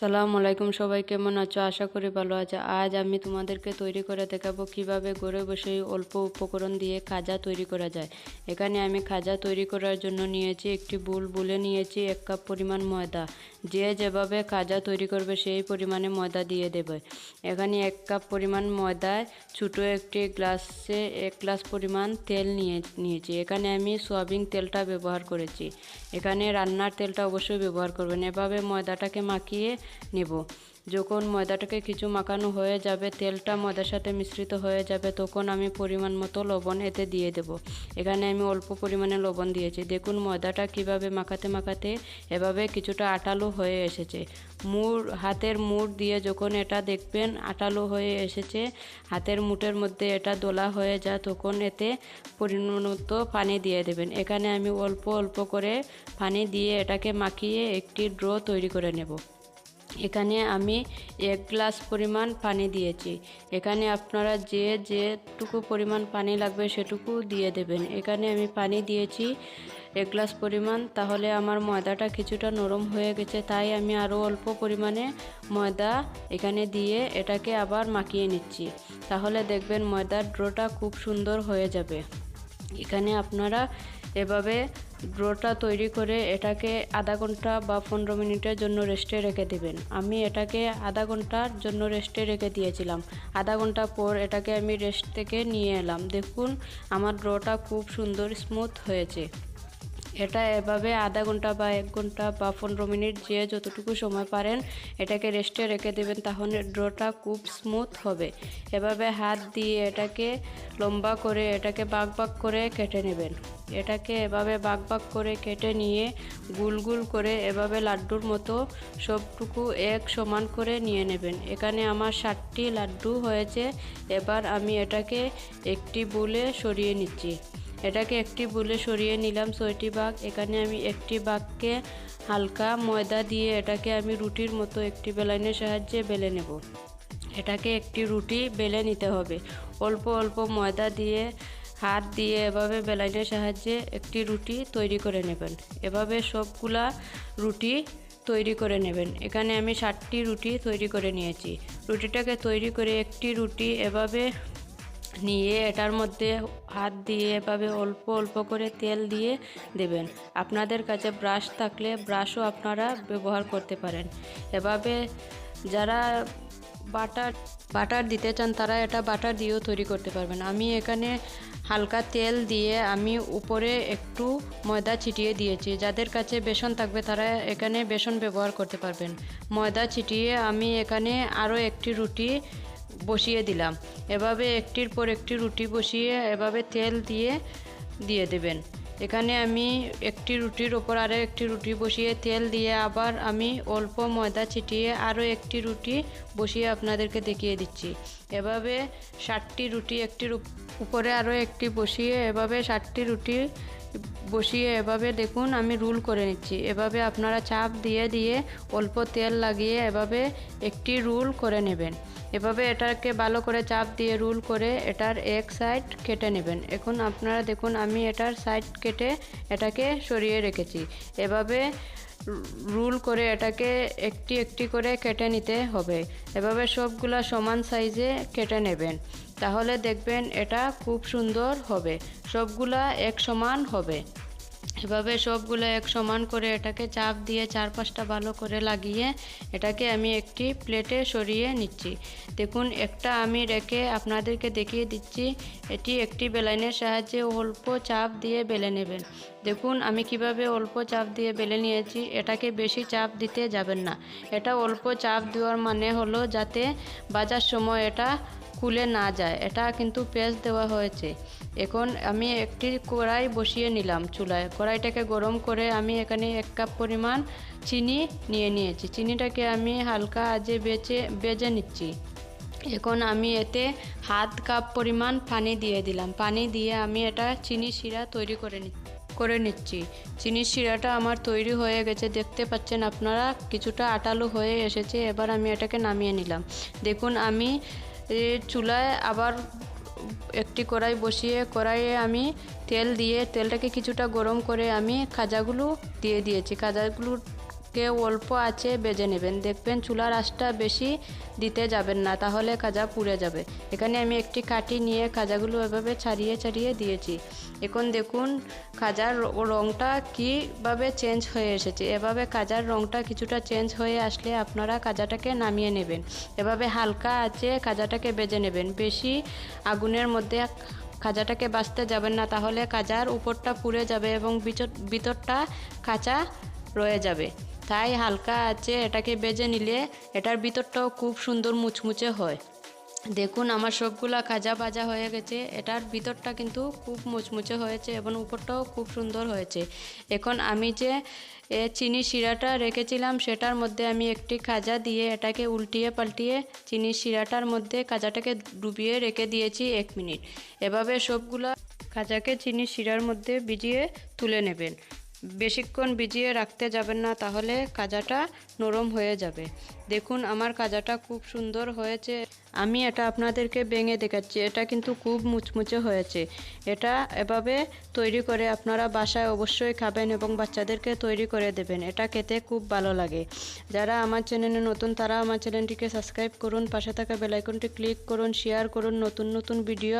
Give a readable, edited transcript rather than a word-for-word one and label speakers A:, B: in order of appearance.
A: আসসালামু আলাইকুম, সবাই কেমন আছো? আশা করি ভালো আছো। আজ আমি তোমাদেরকে তৈরি করে দেখাবো কিভাবে ঘরে বসে অল্প উপকরণ দিয়ে খাজা তৈরি করা যায়। এখানে আমি খাজা তৈরি করার জন্য নিয়েছি একটি বুলে নিয়েছি 1 কাপ পরিমাণ ময়দা। যে যেভাবে খাজা তৈরি করবে সেই পরিমাণে ময়দা দিয়ে দেবে। এখানে 1 কাপ পরিমাণ ময়দায় ছোটো একটি গ্লাসে 1 গ্লাস পরিমাণ তেল নিয়েছি। এখানে আমি সয়াবিন তেলটা ব্যবহার করেছি। এখানে রান্নার তেলটা অবশ্যই ব্যবহার করবেন। এভাবে ময়দাটাকে মাখিয়ে নেব। যখন ময়দাটাকে কিছু মাখানো হয়ে যাবে, তেলটা ময়দার সাথে মিশ্রিত হয়ে যাবে, তখন আমি পরিমাণ মতো লবণ এতে দিয়ে দেব। এখানে আমি অল্প পরিমাণে লবণ দিয়েছি। দেখুন ময়দাটা কিভাবে মাখাতে মাখাতে এভাবে কিছুটা আটালো হয়ে এসেছে। হাতের মুঠ দিয়ে যখন এটা দেখবেন আটালো হয়ে এসেছে, হাতের মুঠের মধ্যে এটা দোলা হয়ে যায়, তখন এতে পরিমাণ মতো পানি দিয়ে দেবেন। এখানে আমি অল্প অল্প করে পানি দিয়ে এটাকে মাখিয়ে একটি ড্রো তৈরি করে নেব। এখানে আমি 1 গ্লাস পরিমাণ পানি দিয়েছি। এখানে আপনারা যেটুকু পরিমাণ পানি লাগবে সেটুকু দিয়ে দেবেন। এখানে আমি পানি দিয়েছি 1 গ্লাস পরিমাণ। তাহলে আমার ময়দাটা কিছুটা নরম হয়ে গেছে, তাই আমি আরও অল্প পরিমাণে ময়দা এখানে দিয়ে এটাকে আবার মাখিয়ে নিচ্ছি। তাহলে দেখবেন ময়দার ড্রোটা খুব সুন্দর হয়ে যাবে। এখানে আপনারা এভাবে ড্রোটা তৈরি করে এটাকে আধা ঘন্টা বা 15 মিনিটের জন্য রেস্টে রেখে দেবেন। আমি এটাকে আধা ঘন্টার জন্য রেস্টে রেখে দিয়েছিলাম। আধা ঘন্টা পর এটাকে আমি রেস্ট থেকে নিয়ে এলাম। দেখুন আমার ড্রোটা খুব সুন্দর স্মুথ হয়েছে। এটা এভাবে আধা ঘন্টা বা 1 ঘন্টা বা 15 মিনিট যে যতটুকু সময় পারেন এটাকে রেস্টে রেখে দেবেন, তাহলে ড্রোটা খুব স্মুথ হবে। এভাবে হাত দিয়ে এটাকে লম্বা করে এটাকে ভাগ ভাগ করে কেটে নেবেন। এটাকে এভাবে ভাগ ভাগ করে কেটে নিয়ে গুল গুল করে এভাবে লাড্ডুর মতো সবটুকু এক সমান করে নিয়ে নেবেন। এখানে আমার 60টি লাড্ডু হয়েছে। এবার আমি এটাকে একটি বুলে সরিয়ে নিচ্ছি। এটাকে একটি বুলে সরিয়ে নিলাম 6টি ভাগ। এখানে আমি একটি ভাগকে হালকা ময়দা দিয়ে এটাকে আমি রুটির মতো একটি বেলনের সাহায্যে বেলে নেব। এটাকে একটি রুটি বেলে নিতে হবে। অল্প অল্প ময়দা দিয়ে হাত দিয়ে এভাবে বেলনের সাহায্যে একটি রুটি তৈরি করে নেবেন। এভাবে সবগুলা রুটি তৈরি করে নেবেন। এখানে আমি 60টি রুটি তৈরি করে নিয়েছি। রুটিটাকে তৈরি করে একটি রুটি এভাবে নিয়ে এটার মধ্যে হাত দিয়ে এভাবে অল্প অল্প করে তেল দিয়ে দেবেন। আপনাদের কাছে ব্রাশ থাকলে ব্রাশও আপনারা ব্যবহার করতে পারেন। এভাবে যারা বাটার দিতে চান তারা এটা বাটার দিয়েও তৈরি করতে পারবেন। আমি এখানে হালকা তেল দিয়ে আমি উপরে একটু ময়দা ছিটিয়ে দিয়েছি। যাদের কাছে বেসন থাকবে তারা এখানে বেসন ব্যবহার করতে পারবেন। ময়দা ছিটিয়ে আমি এখানে আরও একটি রুটি বসিয়ে দিলাম। এভাবে একটির পর একটি রুটি বসিয়ে এভাবে তেল দিয়ে দেবেন। এখানে আমি একটি রুটির ওপর আরও একটি রুটি বসিয়ে তেল দিয়ে আবার আমি অল্প ময়দা ছিটিয়ে আরও একটি রুটি বসিয়ে আপনাদেরকে দেখিয়ে দিচ্ছি। এভাবে 60টি রুটি একটির উপরে আরও একটি বসিয়ে এভাবে 60টি রুটি বসিয়ে এভাবে দেখুন আমি রোল করে নিচ্ছি। এভাবে আপনারা চাপ দিয়ে দিয়ে অল্প তেল লাগিয়ে এভাবে একটি রোল করে নেবেন। এভাবে এটাকে ভালো করে চাপ দিয়ে রোল করে এটার এক সাইড কেটে নেবেন। এখন আপনারা দেখুন আমি এটার সাইড কেটে এটাকে সরিয়ে রেখেছি। এভাবে রোল করে এটাকে একটি একটি করে কেটে নিতে হবে। এভাবে সবগুলা সমান সাইজে কেটে নেবেন, তাহলে দেখবেন এটা খুব সুন্দর হবে। সবগুলা এক সমান হবে। এভাবে সবগুলো এক সমান করে এটাকে চাপ দিয়ে 4-5টা ভালো করে লাগিয়ে এটাকে আমি একটি প্লেটে সরিয়ে নিচ্ছি। দেখুন একটা আমি রেখে আপনাদেরকে দেখিয়ে দিচ্ছি। এটি একটি বেলনের সাহায্যে অল্প চাপ দিয়ে বেলে নেবেন। দেখুন আমি কিভাবে অল্প চাপ দিয়ে বেলে নিয়েছি। এটাকে বেশি চাপ দিতে যাবেন না। এটা অল্প চাপ দেওয়ার মানে হলো যাতে ভাজার সময় এটা খুলে না যায়। এটা কিন্তু পেঁয়াজ দেওয়া হয়েছে। এখন আমি একটি কড়াই বসিয়ে নিলাম চুলায়। কড়াইটাকে গরম করে আমি এখানে 1 কাপ পরিমাণ চিনি নিয়েছি। চিনিটাকে আমি হালকা আঁচে ভেজে নিচ্ছি। এখন আমি এতে 1/2 কাপ পরিমাণ পানি দিয়ে দিলাম। পানি দিয়ে আমি এটা চিনি শিরা তৈরি করে নিচ্ছি। চিনির শিরাটা আমার তৈরি হয়ে গেছে, দেখতে পাচ্ছেন আপনারা কিছুটা আটালো হয়ে এসেছে। এবার আমি এটাকে নামিয়ে নিলাম। দেখুন আমি চুলায় আবার একটি কড়াই বসিয়ে কড়াইয়ে আমি তেল দিয়ে তেলটাকে কিছুটা গরম করে আমি খাজাগুলো দিয়ে দিয়েছি। খাজাগুলো অল্প আঁচে ভেজে নেবেন। দেখবেন চুলার আঁচটা বেশি দিতে যাবেন না, তাহলে খাজা পুড়ে যাবে। এখানে আমি একটি কাঠি নিয়ে খাজাগুলো এভাবে ছাড়িয়ে ছাড়িয়ে দিয়েছি। এখন দেখুন খাজার রঙটা কীভাবে চেঞ্জ হয়ে এসেছে। এভাবে খাজার রঙটা কিছুটা চেঞ্জ হয়ে আসলে আপনারা খাজাটাকে নামিয়ে নেবেন। এভাবে হালকা আঁচে খাজাটাকে ভেজে নেবেন। বেশি আগুনের মধ্যে খাজাটাকে ভাজতে যাবেন না, তাহলে খাজার উপরটা পুড়ে যাবে এবং ভিতরটা কাঁচা রয়ে যাবে। তাই হালকা আঁচে এটাকে ভেজে নিলে এটার ভিতরটাও খুব সুন্দর মুচমুচে হয়। দেখুন আমার সবগুলা খাজা ভাজা হয়ে গেছে। এটার ভিতরটা কিন্তু খুব মুচমুচে হয়েছে এবং উপরটাও খুব সুন্দর হয়েছে। এখন আমি যে চিনি শিরাটা রেখেছিলাম সেটার মধ্যে আমি একটি খাজা দিয়ে এটাকে উল্টিয়ে পাল্টিয়ে চিনি শিরাটার মধ্যে খাজাটাকে ডুবিয়ে রেখে দিয়েছি 1 মিনিট। এভাবে সবগুলা খাজাকে চিনি শিরার মধ্যে ভিজিয়ে তুলে নেবেন। বেশিক্ষণ ভিজিয়ে রাখতে যাবেন না, তাহলে খাজাটা নরম হয়ে যাবে। দেখুন আমার খাজাটা খুব সুন্দর হয়েছে। আমি এটা আপনাদেরকে ভেঙে দেখাচ্ছি। এটা কিন্তু খুব মুচমুচে হয়েছে। এটা এভাবে তৈরি করে আপনারা বাসায় অবশ্যই খাবেন এবং বাচ্চাদেরকে তৈরি করে দেবেন। এটা খেতে খুব ভালো লাগে। যারা আমার চ্যানেলে নতুন তারা আমার চ্যানেলটিকে সাবস্ক্রাইব করুন, পাশে থাকা বেল আইকনটি ক্লিক করুন, শেয়ার করুন নতুন নতুন ভিডিও